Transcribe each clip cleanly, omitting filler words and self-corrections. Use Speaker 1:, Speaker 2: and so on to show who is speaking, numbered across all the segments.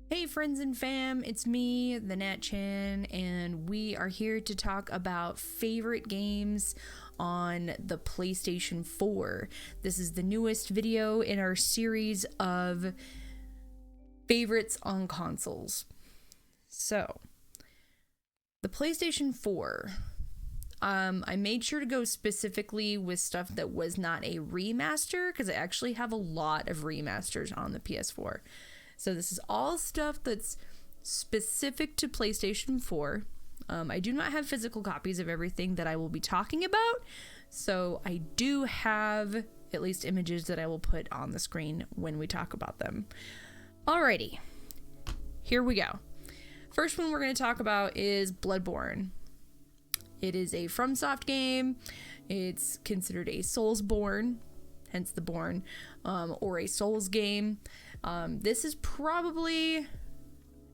Speaker 1: Hey friends and fam, it's me, the Nat Chan, and we are here to talk about favorite games on the PlayStation 4. This is the newest video in our series of favorites on consoles. So, the PlayStation 4. I made sure to go specifically with stuff that was not a remaster, because I actually have a lot of remasters on the PS4. So this is all stuff that's specific to PlayStation 4. I do not have physical copies of everything that I will be talking about, so I do have at least images that I will put on the screen when we talk about them. Alrighty, here we go. First one we're going to talk about is Bloodborne. It is a FromSoft game. It's considered a Soulsborne, hence the born, or a Souls game. This is probably,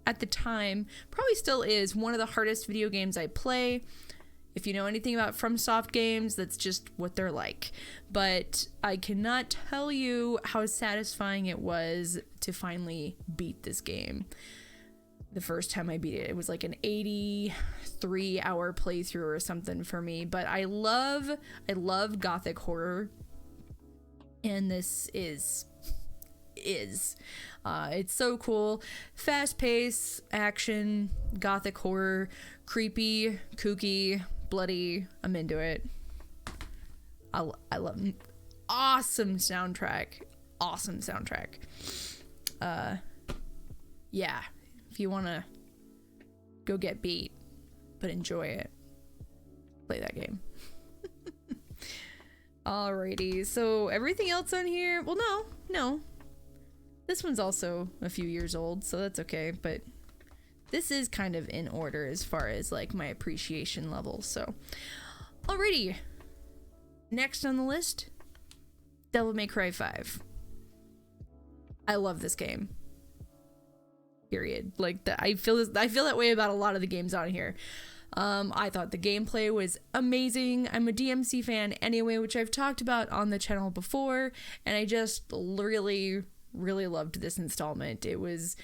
Speaker 1: at the time, probably still is one of the hardest video games I play. If you know anything about FromSoft games, that's just what they're like. But I cannot tell you how satisfying it was to finally beat this game. The first time I beat it, it was like an 83-hour playthrough or something for me. But I love gothic horror, and this is it's so cool. Fast-paced action, gothic horror, creepy, kooky, bloody. I'm into it. I love it. Awesome soundtrack. Yeah, if you want to go get beat but enjoy it, play that game. Alrighty, so everything else on here, well, no. This one's also a few years old, so that's okay, but this is kind of in order as far as like my appreciation level. So alrighty, next on the list, Devil May Cry 5. I love this game, period. Like, I feel that way about a lot of the games on here. I thought the gameplay was amazing. I'm a DMC fan anyway, which I've talked about on the channel before, and I just really loved this installment. It was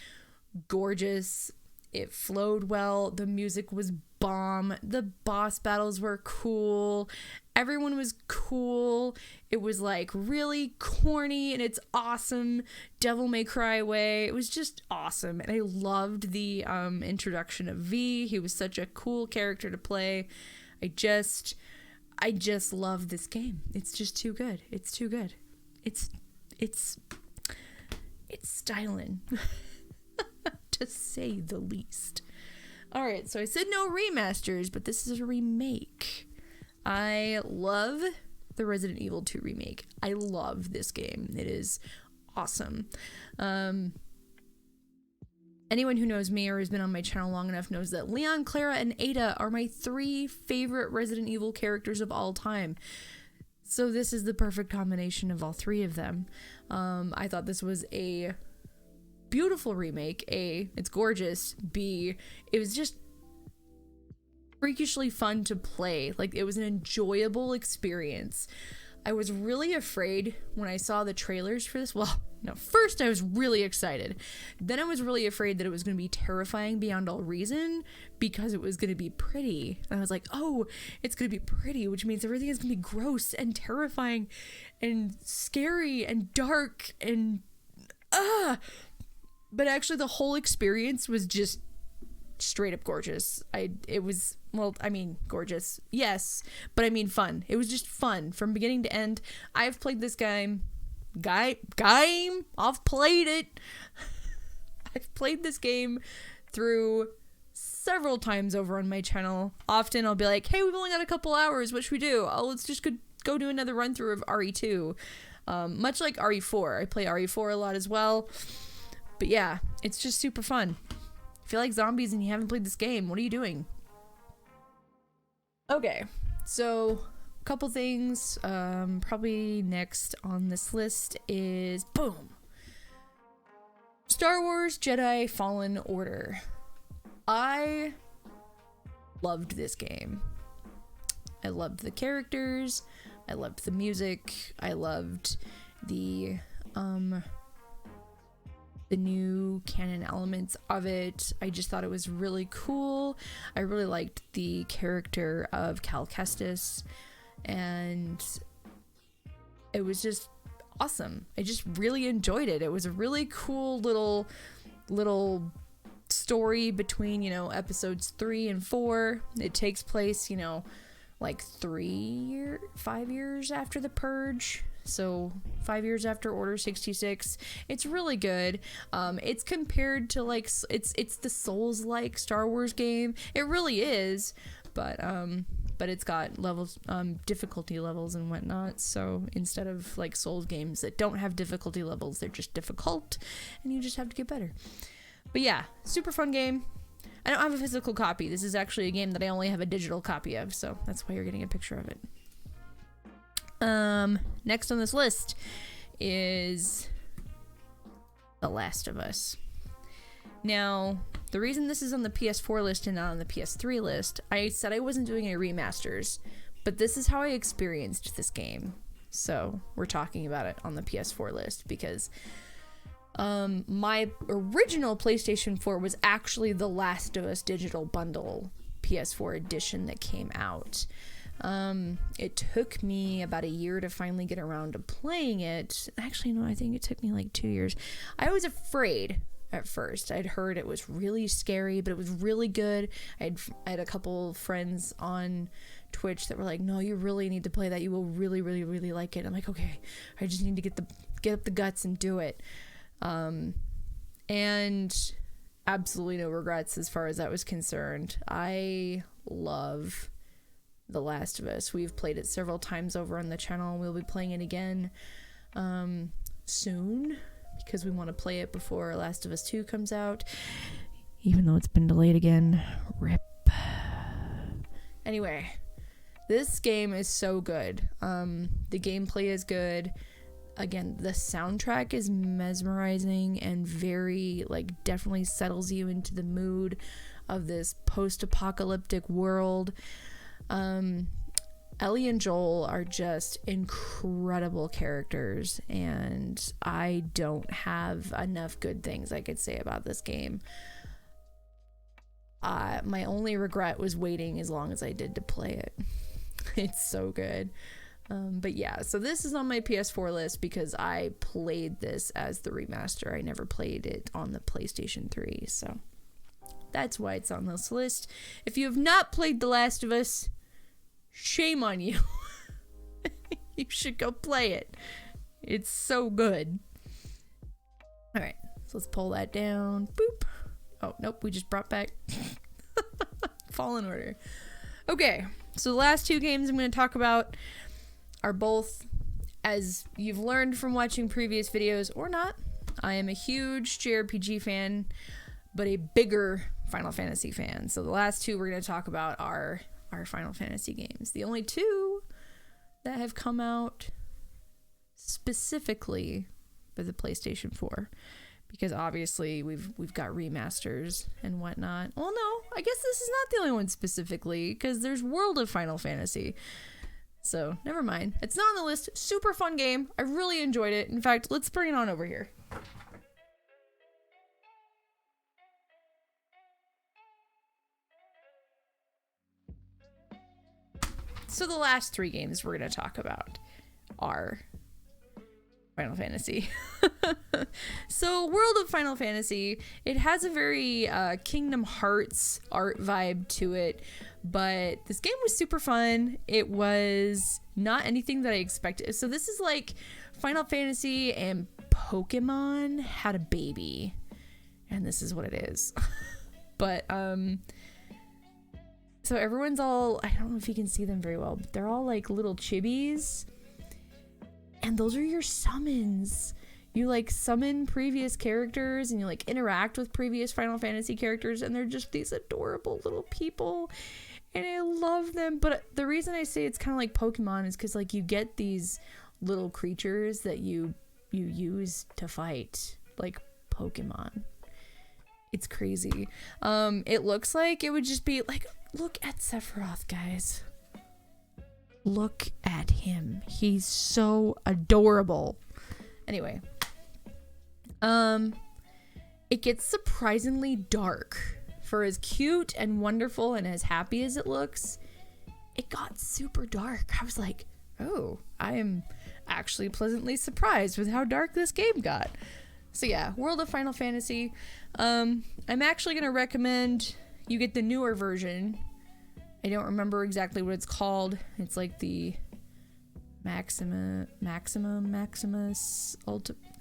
Speaker 1: gorgeous. It flowed well. The music was bomb. The boss battles were cool. Everyone was cool. It was like really corny and it's awesome Devil May Cry way. It was just awesome. And I loved the introduction of V. He was such a cool character to play. I just love this game. It's just too good. It's too good. It's styling, to say the least. Alright, so I said no remasters, but this is a remake. I love the Resident Evil 2 remake. I love this game. It is awesome. Anyone who knows me or has been on my channel long enough knows that Leon, Clara, and Ada are my 3 favorite Resident Evil characters of all time. So this is the perfect combination of all 3 of them. I thought this was a beautiful remake. A, it's gorgeous. B, it was just freakishly fun to play. Like, it was an enjoyable experience. I was really afraid when I saw the trailers for this. Well, no, first I was really excited. Then I was really afraid that it was going to be terrifying beyond all reason because it was going to be pretty. And I was like, oh, it's going to be pretty, which means everything is going to be gross and terrifying and scary and dark and but actually the whole experience was just straight up gorgeous. Gorgeous, yes, but I mean fun. It was just fun from beginning to end. I've played this game. I've played it. I've played this game through several times over on my channel. Often I'll be like, hey, we've only got a couple hours. What should we do? Oh, let's just go do another run through of RE2. Much like RE4. I play RE4 a lot as well. But yeah, it's just super fun. If you like zombies and you haven't played this game, what are you doing? Okay, so a couple things. Probably next on this list is boom, Star Wars Jedi Fallen Order. I loved this game. I loved the characters. I loved the music. I loved the the new canon elements of it. I just thought it was really cool. I really liked the character of Cal Kestis, and it was just awesome. I just really enjoyed it. It was a really cool little story between, you know, episodes 3 and 4. It takes place, you know, like 5 years after the Purge. So 5 years after Order 66. It's really good. It's compared to like it's the Souls-like Star Wars game. It really is, but it's got levels, difficulty levels and whatnot. So instead of like Souls games that don't have difficulty levels, they're just difficult, and you just have to get better. But yeah, super fun game. I don't have a physical copy. This is actually a game that I only have a digital copy of, so that's why you're getting a picture of it. Next on this list is The Last of Us. Now, the reason this is on the PS4 list and not on the PS3 list, I said I wasn't doing any remasters, but this is how I experienced this game. So we're talking about it on the PS4 list because my original PlayStation 4 was actually The Last of Us Digital Bundle PS4 edition that came out. It took me about a year to finally get around to playing it. Actually, no, I think it took me like 2 years. I was afraid at first. I'd heard it was really scary, but it was really good. I had a couple friends on Twitch that were like, no, you really need to play that. You will really, really, really like it. I'm like, okay, I just need to get up the guts and do it. And absolutely no regrets as far as that was concerned. I love The Last of Us. We've played it several times over on the channel. We'll be playing it again soon because we want to play it before Last of Us 2 comes out, even though it's been delayed again. RIP. Anyway, this game is so good. The gameplay is good. Again, the soundtrack is mesmerizing and very, like, definitely settles you into the mood of this post-apocalyptic world. Ellie and Joel are just incredible characters, and I don't have enough good things I could say about this game. My only regret was waiting as long as I did to play it. It's so good. But yeah, so this is on my PS4 list because I played this as the remaster. I never played it on the PlayStation 3, so that's why it's on this list. If you have not played The Last of Us, shame on you. You should go play it. It's so good. Alright, so let's pull that down. Boop. Oh, nope, we just brought back Fallen Order. Okay, so the last two games I'm going to talk about are both, as you've learned from watching previous videos or not, I am a huge JRPG fan, but a bigger Final Fantasy fan. So the last two we're going to talk about are our Final Fantasy games. The only two that have come out specifically for the PlayStation 4, because obviously we've got remasters and whatnot. Well, no, I guess this is not the only one specifically, because there's World of Final Fantasy. So, never mind. It's not on the list. Super fun game. I really enjoyed it. In fact, let's bring it on over here. So the last three games we're going to talk about are Final Fantasy. So, World of Final Fantasy, it has a very Kingdom Hearts art vibe to it. But this game was super fun. It was not anything that I expected. So this is like Final Fantasy and Pokemon had a baby. And this is what it is. But, so everyone's all, I don't know if you can see them very well, but they're all like little chibis. And those are your summons. You like summon previous characters and you like interact with previous Final Fantasy characters, and they're just these adorable little people. And I love them. But the reason I say it's kind of like Pokemon is because like you get these little creatures that you use to fight, like Pokemon. It's crazy. It looks like it would just be like, look at Sephiroth, guys. Look at him. He's so adorable. Anyway. it gets surprisingly dark. For as cute and wonderful and as happy as it looks, it got super dark. I was like, oh, I am actually pleasantly surprised with how dark this game got. So yeah, World of Final Fantasy. I'm actually going to recommend you get the newer version. I don't remember exactly what it's called. It's like the Maximus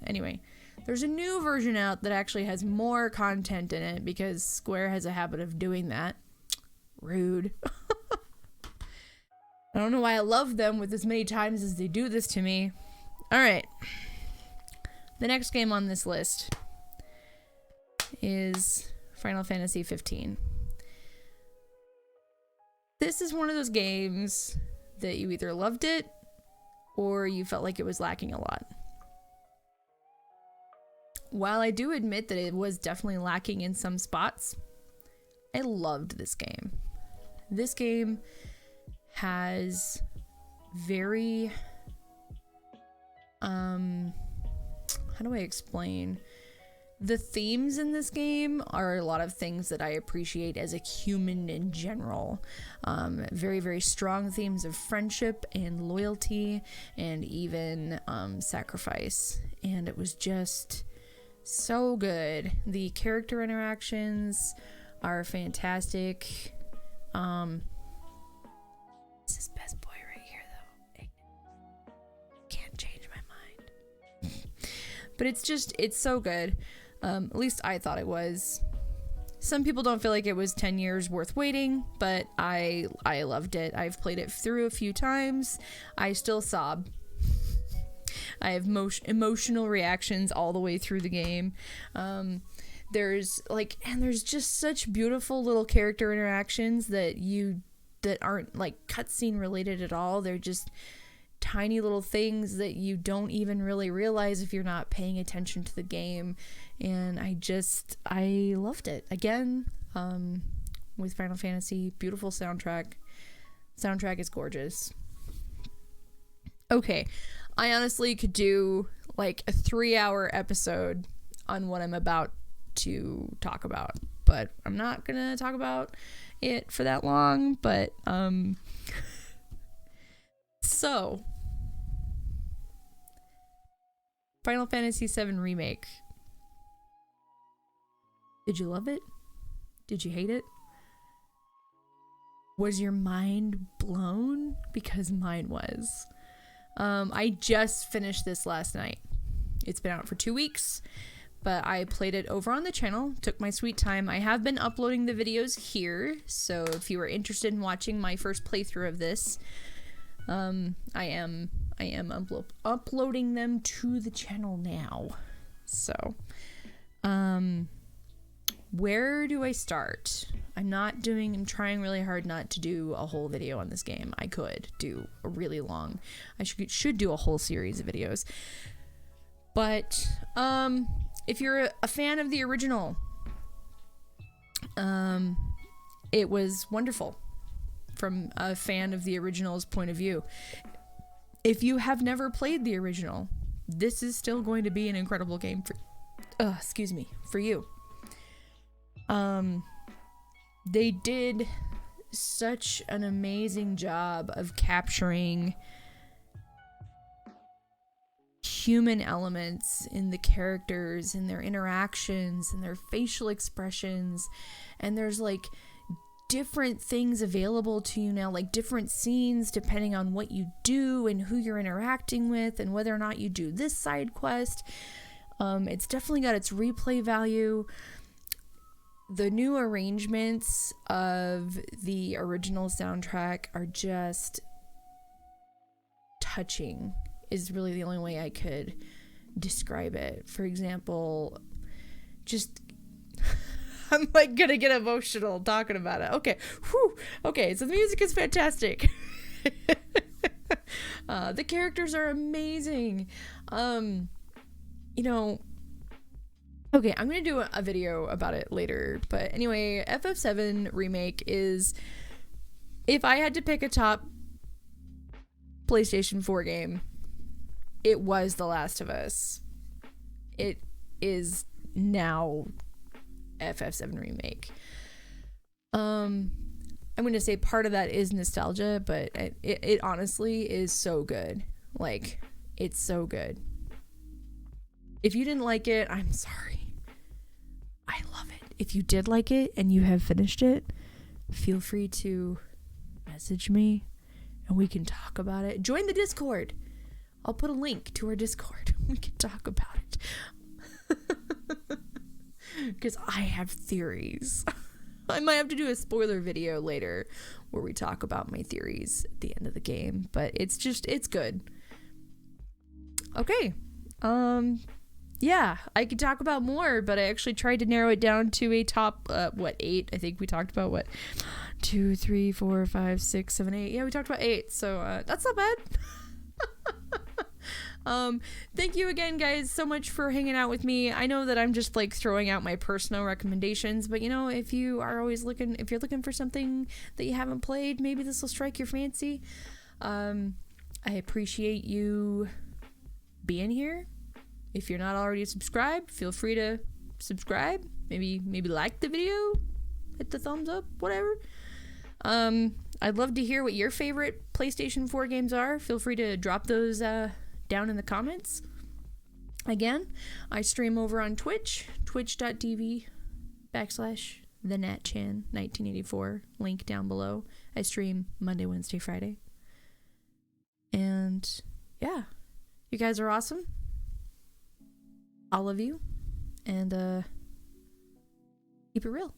Speaker 1: anyway, there's a new version out that actually has more content in it because Square has a habit of doing that. Rude. I don't know why I love them with as many times as they do this to me. Alright. The next game on this list is Final Fantasy 15. This is one of those games that you either loved it or you felt like it was lacking a lot. While I do admit that it was definitely lacking in some spots, I loved this game. This game has very, how do I explain? The themes in this game are a lot of things that I appreciate as a human in general. Very, very strong themes of friendship and loyalty and even sacrifice. And it was just so good. The character interactions are fantastic. This is best boy right here, though. Can't change my mind. But it's so good. At least I thought it was. Some people don't feel like it was 10 years worth waiting, but I loved it. I've played it through a few times. I still sob. I have emotional reactions all the way through the game. There's just such beautiful little character interactions that aren't like cutscene related at all. They're just tiny little things that you don't even really realize if you're not paying attention to the game. And I loved it. Again, with Final Fantasy, beautiful soundtrack. Soundtrack is gorgeous. Okay, I honestly could do like a 3-hour episode on what I'm about to talk about, but I'm not gonna talk about it for that long. But so Final Fantasy 7 Remake. Did you love it? Did you hate it? Was your mind blown? Because mine was. I just finished this last night. It's been out for 2 weeks, but I played it over on the channel, took my sweet time. I have been uploading the videos here, so if you are interested in watching my first playthrough of this, I am uploading them to the channel now. So, where do I start? I'm trying really hard not to do a whole video on this game. I could do a really long, I should do a whole series of videos. But, if you're a fan of the original, it was wonderful from a fan of the original's point of view. If you have never played the original, this is still going to be an incredible game for you. They did such an amazing job of capturing human elements in the characters and their interactions and their facial expressions. And there's like different things available to you now, like different scenes depending on what you do and who you're interacting with and whether or not you do this side quest. It's definitely got its replay value. The new arrangements of the original soundtrack are just touching, is really the only way I could describe it. For example, just I'm like gonna get emotional talking about it. Okay. Whew. Okay, so the music is fantastic. The characters are amazing. Okay, I'm going to do a video about it later, but anyway, FF7 Remake is, if I had to pick a top PlayStation 4 game, it was The Last of Us. It is now FF7 Remake. I'm going to say part of that is nostalgia, but it honestly is so good. Like, it's so good. If you didn't like it, I'm sorry. I love it. If you did like it and you have finished it, feel free to message me and we can talk about it. Join the Discord. I'll put a link to our Discord. We can talk about it. Because I have theories. I might have to do a spoiler video later where we talk about my theories at the end of the game. But it's good. Okay. Yeah, I could talk about more, but I actually tried to narrow it down to a top, 8? I think we talked about 2, 3, 4, 5, 6, 7, 8. Yeah, we talked about 8, so that's not bad. Thank you again, guys, so much for hanging out with me. I know that I'm just like throwing out my personal recommendations, but you know, if you're looking for something that you haven't played, maybe this will strike your fancy. I appreciate you being here. If you're not already subscribed, feel free to subscribe. Maybe like the video, hit the thumbs up, whatever. I'd love to hear what your favorite PlayStation 4 games are. Feel free to drop those down in the comments. Again, I stream over on Twitch, twitch.tv/thenatchan1984. Link down below. I stream Monday, Wednesday, Friday. And yeah, you guys are awesome. All of you. And keep it real.